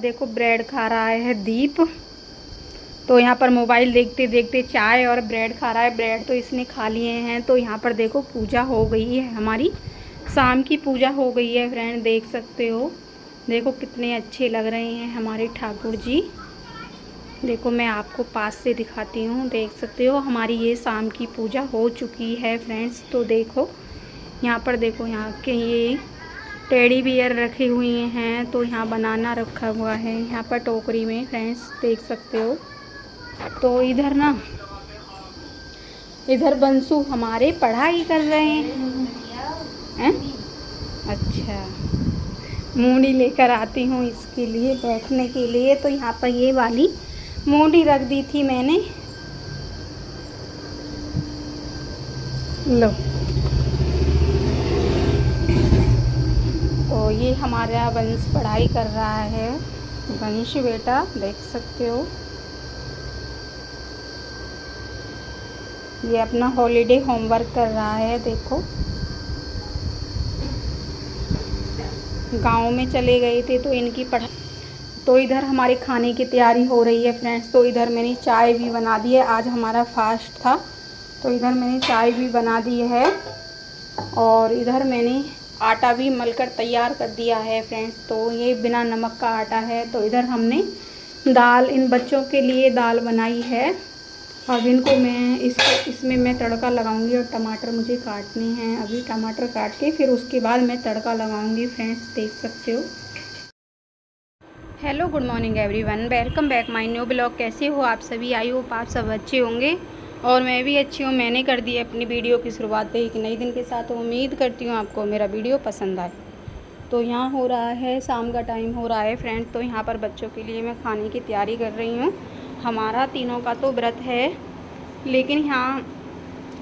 देखो ब्रेड खा रहा है दीप। तो यहाँ पर मोबाइल देखते देखते चाय और ब्रेड खा रहा है। ब्रेड तो इसने खा लिए हैं। तो यहाँ पर देखो पूजा हो गई है, हमारी शाम की पूजा हो गई है फ्रेंड, देख सकते हो। देखो कितने अच्छे लग रहे हैं हमारे ठाकुर जी। देखो मैं आपको पास से दिखाती हूँ, देख सकते हो हमारी ये शाम की पूजा हो चुकी है फ्रेंड्स। तो देखो यहाँ पर देखो यहाँ के ये टेडी बियर रखे हुए हैं। तो यहाँ बनाना रखा हुआ है यहाँ पर टोकरी में फ्रेंड्स, देख सकते हो। तो इधर ना, इधर बंसू हमारे पढ़ाई कर रहे हैं। अच्छा, मूढ़ी लेकर आती हूँ इसके लिए बैठने के लिए। तो यहाँ पर ये वाली मूढ़ी रख दी थी मैंने। लो, तो ये हमारा वंश पढ़ाई कर रहा है। वंश बेटा देख सकते हो, ये अपना हॉलीडे होमवर्क कर रहा है। देखो गांव में चले गए थे तो इनकी पढ़ाई। तो इधर हमारे खाने की तैयारी हो रही है फ्रेंड्स। तो इधर मैंने चाय भी बना दी है, आज हमारा फास्ट था। तो इधर मैंने चाय भी बना दी है और इधर मैंने आटा भी मलकर तैयार कर दिया है फ्रेंड्स। तो ये बिना नमक का आटा है। तो इधर हमने दाल, इन बच्चों के लिए दाल बनाई है। अब इनको मैं इसमें मैं तड़का लगाऊंगी और टमाटर मुझे काटने हैं। अभी टमाटर काट के फिर उसके बाद मैं तड़का लगाऊंगी फ्रेंड्स, देख सकते हो। Hello, good morning everyone, welcome back my new blog. कैसे हो आप सभी? आई होप आप सब अच्छे होंगे और मैं भी अच्छी हूँ। मैंने कर दी अपनी वीडियो की शुरुआत एक नई दिन के साथ। उम्मीद करती हूँ आपको मेरा वीडियो पसंद आए। तो यहाँ हो रहा है, शाम का टाइम हो रहा है फ्रेंड। तो यहाँ पर बच्चों के लिए मैं खाने की तैयारी कर रही हूँ। हमारा तीनों का तो व्रत है, लेकिन यहाँ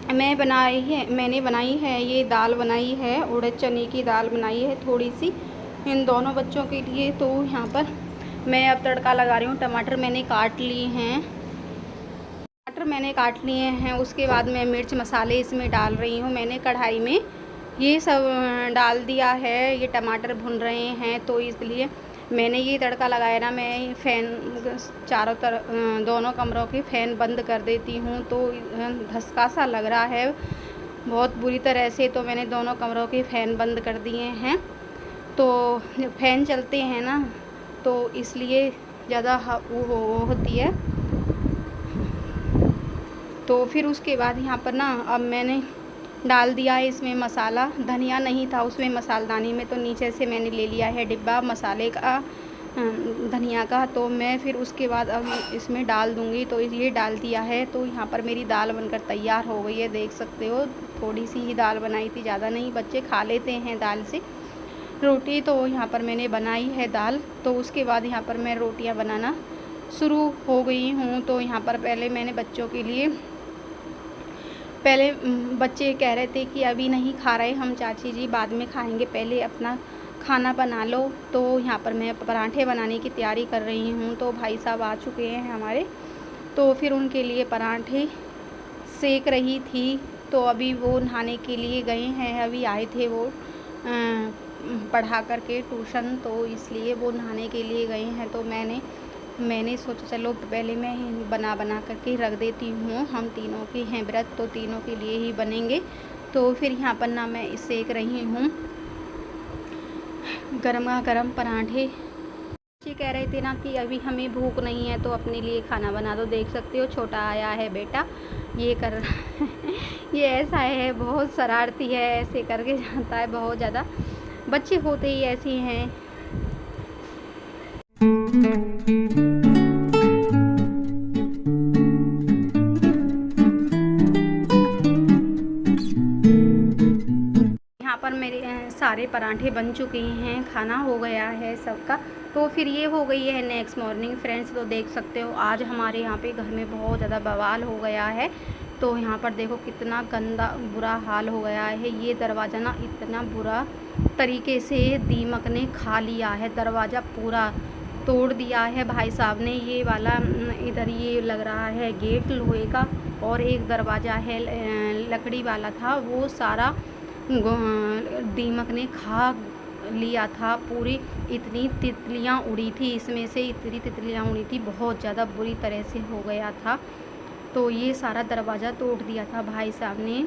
मैंने बनाई है ये दाल बनाई है, उड़द चने की दाल बनाई है थोड़ी सी इन दोनों बच्चों के लिए। तो यहाँ पर मैं अब तड़का लगा रही हूँ। टमाटर मैंने काट लिए हैं, उसके बाद मैं मिर्च मसाले इसमें डाल रही हूँ। मैंने कढ़ाई में ये सब डाल दिया है, ये टमाटर भुन रहे हैं। तो इसलिए मैंने ये तड़का लगाया ना, मैं फ़ैन चारों तरफ दोनों कमरों के फ़ैन बंद कर देती हूँ। तो धसका सा लग रहा है बहुत बुरी तरह से। तो मैंने दोनों कमरों के फ़ैन बंद कर दिए हैं। तो जब फ़ैन चलते हैं ना तो इसलिए ज़्यादा वो होती है। तो फिर उसके बाद यहाँ पर ना अब मैंने डाल दिया है इसमें मसाला। धनिया नहीं था उसमें मसालदानी में, तो नीचे से मैंने ले लिया है डिब्बा मसाले का, धनिया का। तो मैं फिर उसके बाद अब इसमें डाल दूँगी। तो ये डाल दिया है। तो यहाँ पर मेरी दाल बनकर तैयार हो गई है, देख सकते हो। थोड़ी सी ही दाल बनाई थी, ज़्यादा नहीं, बच्चे खा लेते हैं दाल से रोटी। तो यहाँ पर मैंने बनाई है दाल। तो उसके बाद यहाँ पर मैं रोटियाँ बनाना शुरू हो गई हूँ। तो यहाँ पर पहले मैंने बच्चों के लिए, पहले बच्चे कह रहे थे कि अभी नहीं खा रहे हम चाची जी, बाद में खाएंगे, पहले अपना खाना बना लो। तो यहाँ पर मैं पराठे बनाने की तैयारी कर रही हूँ। तो भाई साहब आ चुके हैं हमारे, तो फिर उनके लिए पराठे सेक रही थी। तो अभी वो नहाने के लिए गए हैं, अभी आए थे वो पढ़ा करके ट्यूशन, तो इसलिए वो नहाने के लिए गए हैं। तो मैंने सोचा चलो पहले मैं बना करके रख देती हूँ। हम तीनों के हैं व्रत, तो तीनों के लिए ही बनेंगे। तो फिर यहाँ पर ना मैं सेक रही हूँ गरमा गरम पराठे। बच्चे कह रहे थे ना कि अभी हमें भूख नहीं है तो अपने लिए खाना बना दो। देख सकते हो छोटा आया है बेटा, ये कर रहा है ये ऐसा है, बहुत शरारती है, ऐसे करके जाता है बहुत ज़्यादा। बच्चे होते ही ऐसे हैं। यहाँ पर मेरे सारे पराठे बन चुके हैं, खाना हो गया है सबका। तो फिर ये हो गई है नेक्स्ट मॉर्निंग फ्रेंड्स। तो देख सकते हो आज हमारे यहाँ पे घर में बहुत ज़्यादा बवाल हो गया है। तो यहाँ पर देखो कितना गंदा बुरा हाल हो गया है। ये दरवाज़ा ना इतना बुरा तरीके से दीमक ने खा लिया है, दरवाज़ा पूरा तोड़ दिया है भाई साहब ने। ये वाला इधर ये लग रहा है गेट लोहे का, और एक दरवाज़ा है लकड़ी वाला था, वो सारा दीमक ने खा लिया था, पूरी इतनी तितलियाँ उड़ी थी, इसमें से इतनी तितलियाँ उड़ी थी, बहुत ज़्यादा बुरी तरह से हो गया था। तो ये सारा दरवाज़ा तोड़ दिया था भाई साहब ने,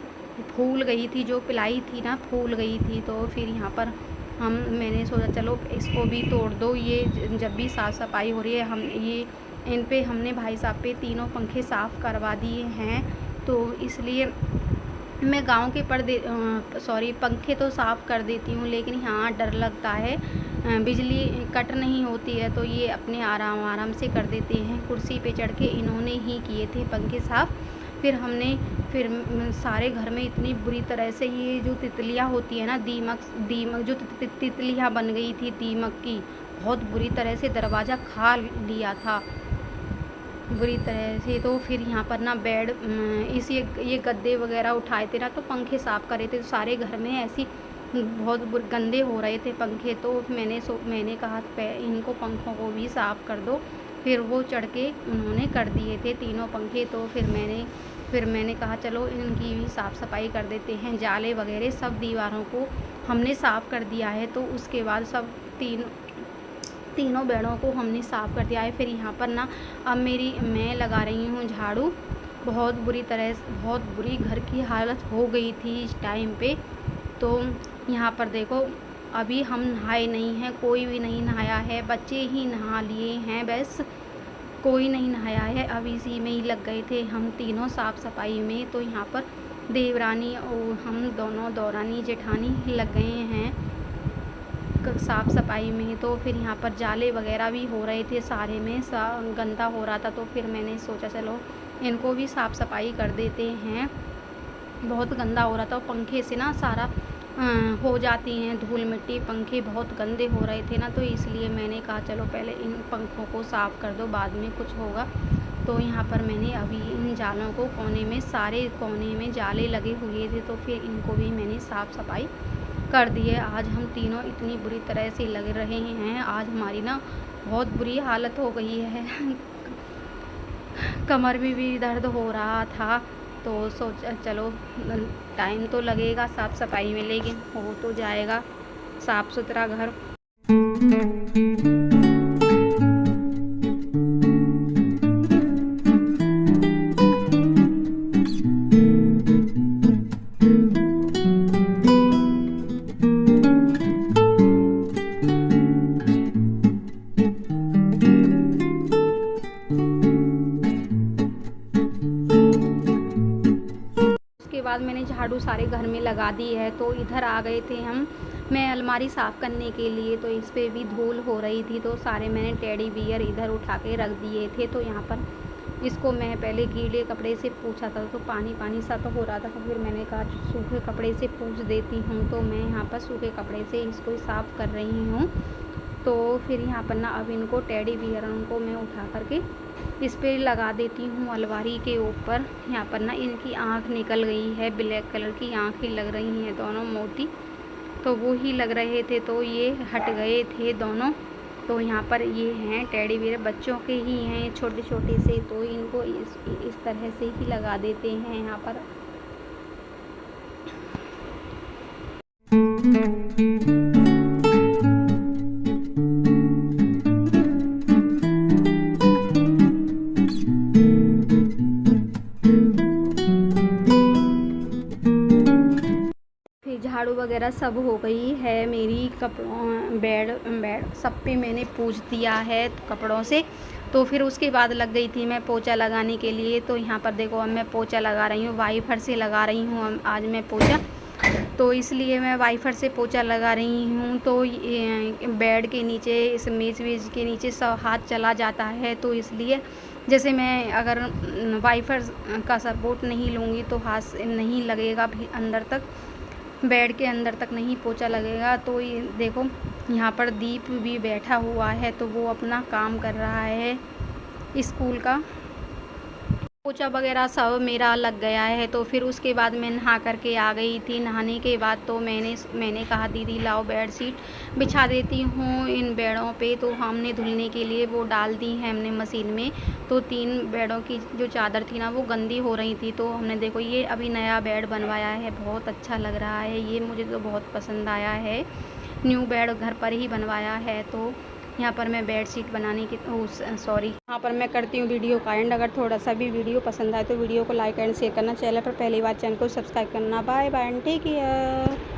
फूल गई थी जो पिलाई थी ना, फूल गई थी। तो फिर यहाँ पर मैंने सोचा चलो इसको भी तोड़ दो, ये जब भी साफ़ सफाई हो रही है हम ये इन पे हमने भाई साहब पे तीनों पंखे साफ़ करवा दिए हैं। तो इसलिए मैं गाँव के पंखे तो साफ़ कर देती हूँ, लेकिन यहाँ डर लगता है, बिजली कट नहीं होती है तो ये अपने आराम से कर देते हैं। कुर्सी पे चढ़ के इन्होंने ही किए थे पंखे साफ़। फिर सारे घर में इतनी बुरी तरह से ये जो तितलियाँ होती है ना, दीमक जो तितलियाँ बन गई थी दीमक की, बहुत बुरी तरह से दरवाज़ा खा लिया था बुरी तरह से। तो फिर यहाँ पर ना बेड ये गद्दे वगैरह उठाए थे ना, तो पंखे साफ़ करे थे, तो सारे घर में ऐसी बहुत गंदे हो रहे थे पंखे। तो मैंने कहा इनको पंखों को भी साफ़ कर दो। फिर वो चढ़ के उन्होंने कर दिए थे तीनों पंखे। तो फिर मैंने कहा चलो इनकी भी साफ़ सफाई कर देते हैं। जाले वगैरह सब दीवारों को हमने साफ़ कर दिया है। तो उसके बाद सब तीनों बेडों को हमने साफ़ कर दिया है। फिर यहाँ पर ना अब मैं लगा रही हूँ झाड़ू। बहुत बुरी घर की हालत हो गई थी इस टाइम पे। तो यहाँ पर देखो अभी हम नहाए नहीं हैं, कोई भी नहीं नहाया है, बच्चे ही नहा लिए हैं बस, कोई नहीं नहाया है। अब इसी में ही लग गए थे हम तीनों साफ़ सफाई में। तो यहाँ पर देवरानी और हम दोनों दौरानी जेठानी लग गए हैं साफ़ सफाई में। तो फिर यहाँ पर जाले वगैरह भी हो रहे थे, सारे में गंदा हो रहा था। तो फिर मैंने सोचा चलो इनको भी साफ़ सफाई कर देते हैं, बहुत गंदा हो रहा था। पंखे से ना सारा हो जाती हैं धूल मिट्टी, पंखे बहुत गंदे हो रहे थे ना, तो इसलिए मैंने कहा चलो पहले इन पंखों को साफ़ कर दो, बाद में कुछ होगा। तो यहाँ पर मैंने अभी इन जालों को सारे कोने में जाले लगे हुए थे, तो फिर इनको भी मैंने साफ़ सफाई कर दी है। आज हम तीनों इतनी बुरी तरह से लग रहे हैं, आज हमारी ना बहुत बुरी हालत हो गई है कमर में भी दर्द हो रहा था। तो सोचा चलो टाइम तो लगेगा साफ़ सफाई में, लेकिन हो तो जाएगा साफ़ सुथरा घर। बाद मैंने झाड़ू सारे घर में लगा दी है। तो इधर आ गए थे मैं अलमारी साफ़ करने के लिए। तो इस पर भी धूल हो रही थी, तो सारे मैंने टेडी बियर इधर उठा के रख दिए थे। तो यहाँ पर इसको मैं पहले गीले कपड़े से पोंछा था, तो पानी सा तो हो रहा था। तो फिर मैंने कहा सूखे कपड़े से पोंछ देती हूँ। तो मैं यहाँ पर सूखे कपड़े से इसको साफ़ कर रही हूँ। तो फिर यहाँ पर ना अब इनको टेडी बियरों को मैं उठा करके इस पर लगा देती हूँ अलमारी के ऊपर। यहाँ पर ना इनकी आँख निकल गई है, ब्लैक कलर की आँखें लग रही हैं दोनों मोटी, तो वो ही लग रहे थे, तो ये हट गए थे दोनों। तो यहाँ पर ये हैं टेडी बियर, बच्चों के ही हैं छोटे छोटे से, तो इनको इस तरह से ही लगा देते हैं यहाँ पर। झाड़ू वगैरह सब हो गई है मेरी, कपड़ों बेड सब पे मैंने पोंछ दिया है कपड़ों से। तो फिर उसके बाद लग गई थी मैं पोंछा लगाने के लिए। तो यहाँ पर देखो अब मैं पोंछा लगा रही हूँ, वाइपर से लगा रही हूँ आज मैं पोंछा, तो इसलिए मैं वाइपर से पोंछा लगा रही हूँ। तो बेड के नीचे इस मेज वेज के नीचे सब हाथ चला जाता है, तो इसलिए जैसे मैं अगर वाइपर का सपोर्ट नहीं लूँगी तो हाथ नहीं लगेगा भी अंदर तक, बेड के अंदर तक नहीं पोंछा लगेगा। तो ये देखो यहाँ पर दीप भी बैठा हुआ है, तो वो अपना काम कर रहा है स्कूल का। पोंछा वगैरह सब मेरा लग गया है। तो फिर उसके बाद मैं नहा करके आ गई थी। नहाने के बाद तो मैंने कहा दीदी लाओ बेडशीट बिछा देती हूँ इन बेडों पे। तो हमने धुलने के लिए वो डाल दी है हमने मशीन में। तो 3 बेडों की जो चादर थी ना वो गंदी हो रही थी, तो हमने देखो ये अभी नया बेड बनवाया है, बहुत अच्छा लग रहा है, ये मुझे तो बहुत पसंद आया है। न्यू बेड घर पर ही बनवाया है। तो यहाँ पर मैं बेड शीट बनाने की सॉरी यहाँ पर मैं करती हूँ वीडियो का एंड। अगर थोड़ा सा भी वीडियो पसंद आए तो वीडियो को लाइक एंड शेयर करना, चैनल पर पहली बार चैनल को सब्सक्राइब करना। Bye bye and take care.